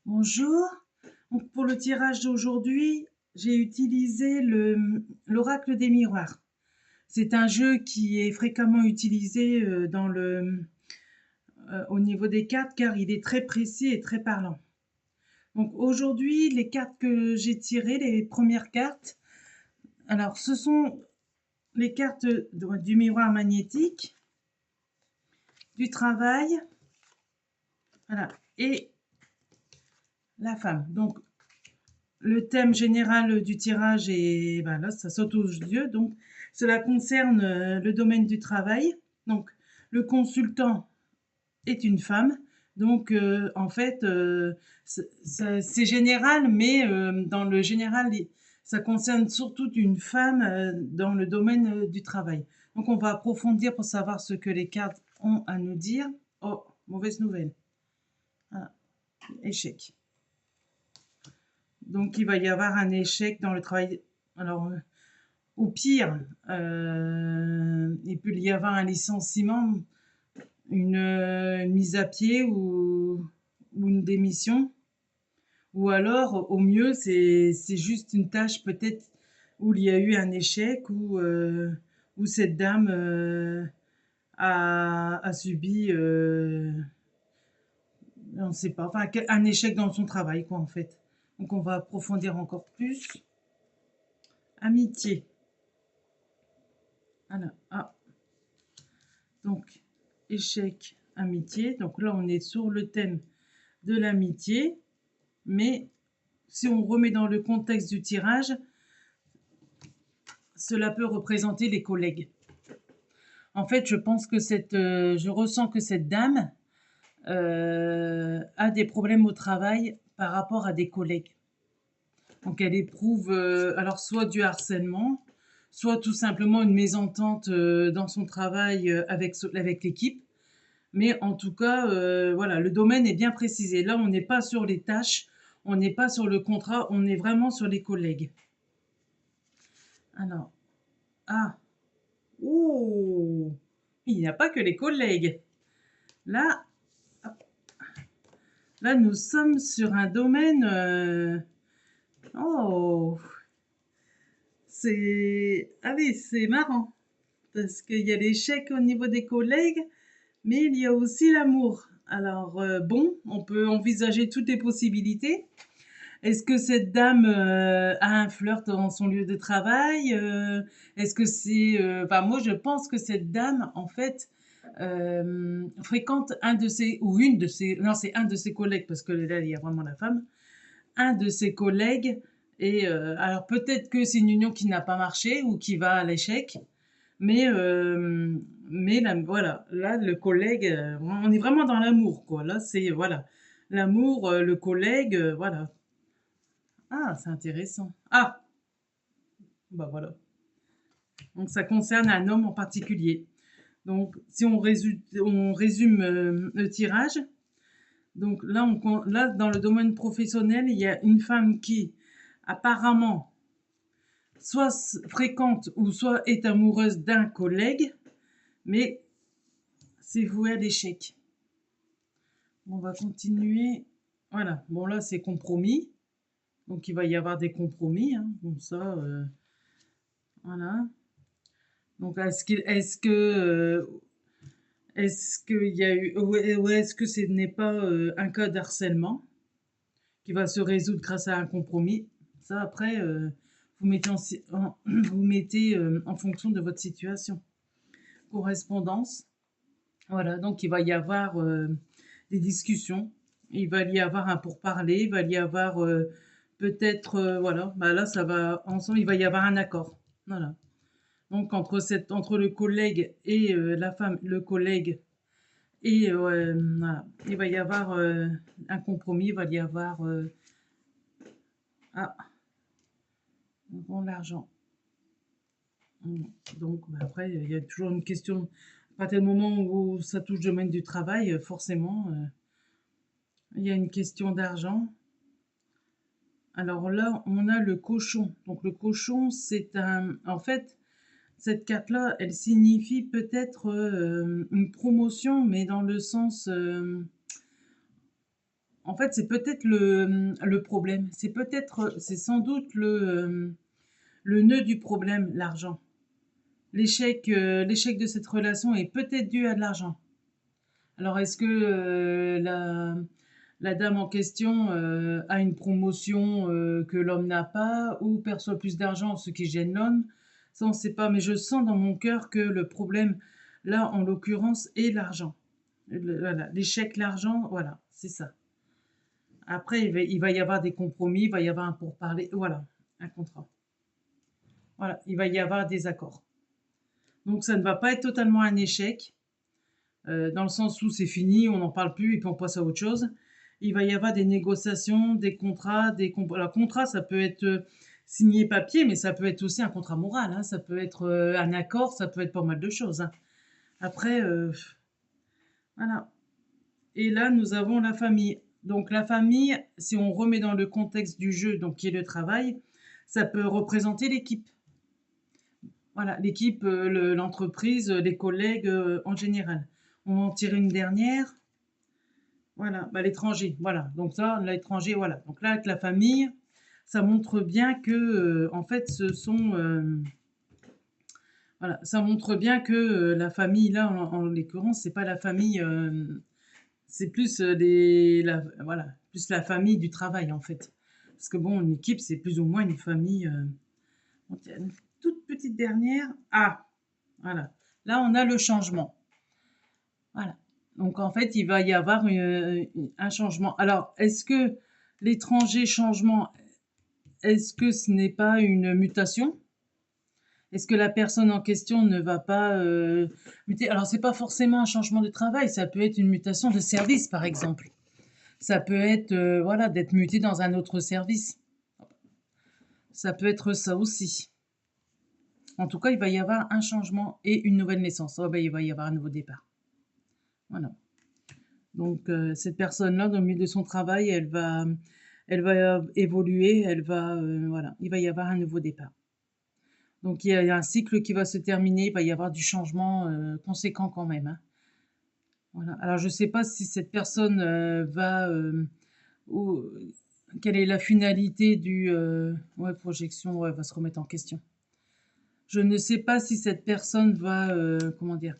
Bonjour. Donc pour le tirage d'aujourd'hui, j'ai utilisé l'oracle des miroirs. C'est un jeu qui est fréquemment utilisé au niveau des cartes car il est très précis et très parlant. Donc aujourd'hui, les cartes que j'ai tirées, les premières cartes, alors ce sont les cartes du miroir magnétique, du travail, voilà, et la femme. Donc le thème général du tirage est, ben là, ça saute aux yeux. Donc, cela concerne le domaine du travail. Donc, le consultant est une femme. Donc, en fait, c'est général, mais dans le général, ça concerne surtout une femme dans le domaine du travail. Donc, on va approfondir pour savoir ce que les cartes ont à nous dire. Oh, mauvaise nouvelle. Ah, échec. Donc, il va y avoir un échec dans le travail. Alors, au pire, il peut y avoir un licenciement, une mise à pied ou une démission. Ou alors, au mieux, c'est juste une tâche peut-être où il y a eu un échec, où cette dame a subi, on ne sait pas, enfin, un échec dans son travail, quoi, en fait. Donc, on va approfondir encore plus. Amitié. Voilà. Ah, donc, échec, amitié. Donc là, on est sur le thème de l'amitié. Mais si on remet dans le contexte du tirage, cela peut représenter les collègues. En fait, je ressens que cette dame a des problèmes au travail par rapport à des collègues. Donc elle éprouve alors soit du harcèlement, soit tout simplement une mésentente dans son travail avec l'équipe. Mais en tout cas, voilà, le domaine est bien précisé. Là, on n'est pas sur les tâches, on n'est pas sur le contrat, on est vraiment sur les collègues. Alors, ah, oh, il n'y a pas que les collègues. Là, là, nous sommes sur un domaine. Oh, ah oui, c'est marrant parce qu'il y a l'échec au niveau des collègues, mais il y a aussi l'amour. Alors bon, on peut envisager toutes les possibilités. Est-ce que cette dame a un flirt dans son lieu de travail? Est-ce que c'est... Enfin, moi, je pense que cette dame, en fait, fréquente un de ses... Ou une de ses... Non, c'est un de ses collègues, parce que là, il y a vraiment la femme. Un de ses collègues. Et alors, peut-être que c'est une union qui n'a pas marché ou qui va à l'échec. Mais, là, voilà, là, le collègue, on est vraiment dans l'amour, quoi. Là, c'est... Voilà. L'amour, le collègue, voilà. Ah, c'est intéressant. Ah, bah voilà. Donc ça concerne un homme en particulier. Donc si on résume le tirage, donc là, là, dans le domaine professionnel, il y a une femme qui apparemment soit fréquente ou soit est amoureuse d'un collègue, mais c'est voué à l'échec. On va continuer. Voilà, bon là c'est compromis. Donc il va y avoir des compromis, hein, comme ça. Voilà. Donc, est-ce qu'il y a eu, ou est-ce que ce n'est pas un cas de harcèlement qui va se résoudre grâce à un compromis? Ça, après, vous mettez vous mettez en fonction de votre situation. Correspondance. Voilà, donc il va y avoir des discussions, il va y avoir un pourparler, il va y avoir peut-être, voilà, bah là, ça va ensemble, il va y avoir un accord. Voilà. Donc entre le collègue et la femme, le collègue et voilà, il va y avoir un compromis, il va y avoir ah, bon, l'argent. Donc bah, après, il y a toujours une question, à partir du moment où ça touche le domaine du travail, forcément, il y a une question d'argent. Alors là, on a le cochon. Donc le cochon, c'est un... En fait, cette carte-là, elle signifie peut-être une promotion, mais dans le sens... En fait, c'est peut-être le problème. C'est sans doute le nœud du problème, l'argent. L'échec de cette relation est peut-être dû à de l'argent. Alors, est-ce que la dame en question a une promotion que l'homme n'a pas ou perçoit plus d'argent, ce qui gêne l'homme? Ça, on ne sait pas, mais je sens dans mon cœur que le problème, là, en l'occurrence, est l'argent. Voilà, l'échec, l'argent, voilà, c'est ça. Après, il va y avoir des compromis, il va y avoir un pourparler, voilà, un contrat. Voilà, il va y avoir des accords. Donc, ça ne va pas être totalement un échec, dans le sens où c'est fini, on n'en parle plus et puis on passe à autre chose. Il va y avoir des négociations, des contrats, alors, contrat, ça peut être signé papier, mais ça peut être aussi un contrat moral, hein, ça peut être un accord, ça peut être pas mal de choses, hein. Après, voilà. Et là, nous avons la famille. Donc la famille, si on remet dans le contexte du jeu, donc qui est le travail, ça peut représenter l'équipe. Voilà, l'équipe, l'entreprise, les collègues en général. On va en tirer une dernière. Voilà, bah, l'étranger. Voilà, donc ça, l'étranger, voilà. Donc là, avec la famille, ça montre bien que, en fait, voilà, ça montre bien que la famille, là, en l'occurrence, c'est pas la famille. C'est plus voilà, plus la famille du travail en fait. Parce que bon, une équipe, c'est plus ou moins une famille. Bon, tiens, une toute petite dernière. Ah, voilà. Là, on a le changement. Voilà. Donc en fait, il va y avoir un changement. Alors, est-ce que l'étranger changement, est-ce que ce n'est pas une mutation? Est-ce que la personne en question ne va pas muter? Alors, c'est pas forcément un changement de travail, ça peut être une mutation de service, par exemple. Ça peut être, voilà, d'être muté dans un autre service. Ça peut être ça aussi. En tout cas, il va y avoir un changement et une nouvelle naissance. Oh, ben, il va y avoir un nouveau départ. Voilà. Donc, cette personne-là, dans le milieu de son travail, elle va évoluer, voilà, il va y avoir un nouveau départ. Donc, il y a un cycle qui va se terminer, il va y avoir du changement conséquent quand même, hein. Voilà. Alors, je ne sais pas si cette personne ou quelle est la finalité ouais, projection, ouais, va se remettre en question. Je ne sais pas si cette personne va, comment dire,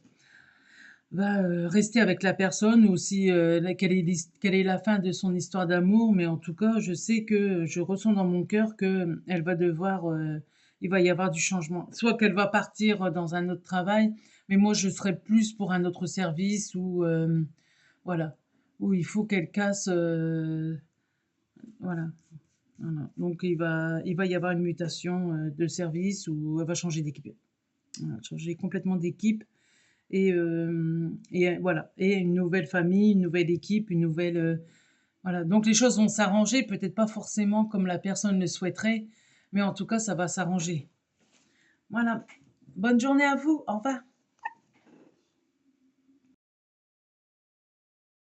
va rester avec la personne ou si quelle est la fin de son histoire d'amour, mais en tout cas, je sais que je ressens dans mon cœur que elle va devoir, il va y avoir du changement. Soit qu'elle va partir dans un autre travail, mais moi je serais plus pour un autre service où, voilà, où il faut qu'elle casse, voilà. Voilà. Donc il va y avoir une mutation de service où elle va changer d'équipe. Voilà, changer complètement d'équipe et voilà. Et une nouvelle famille, une nouvelle équipe, une nouvelle. Voilà. Donc les choses vont s'arranger, peut-être pas forcément comme la personne le souhaiterait, mais en tout cas, ça va s'arranger. Voilà. Bonne journée à vous. Au revoir.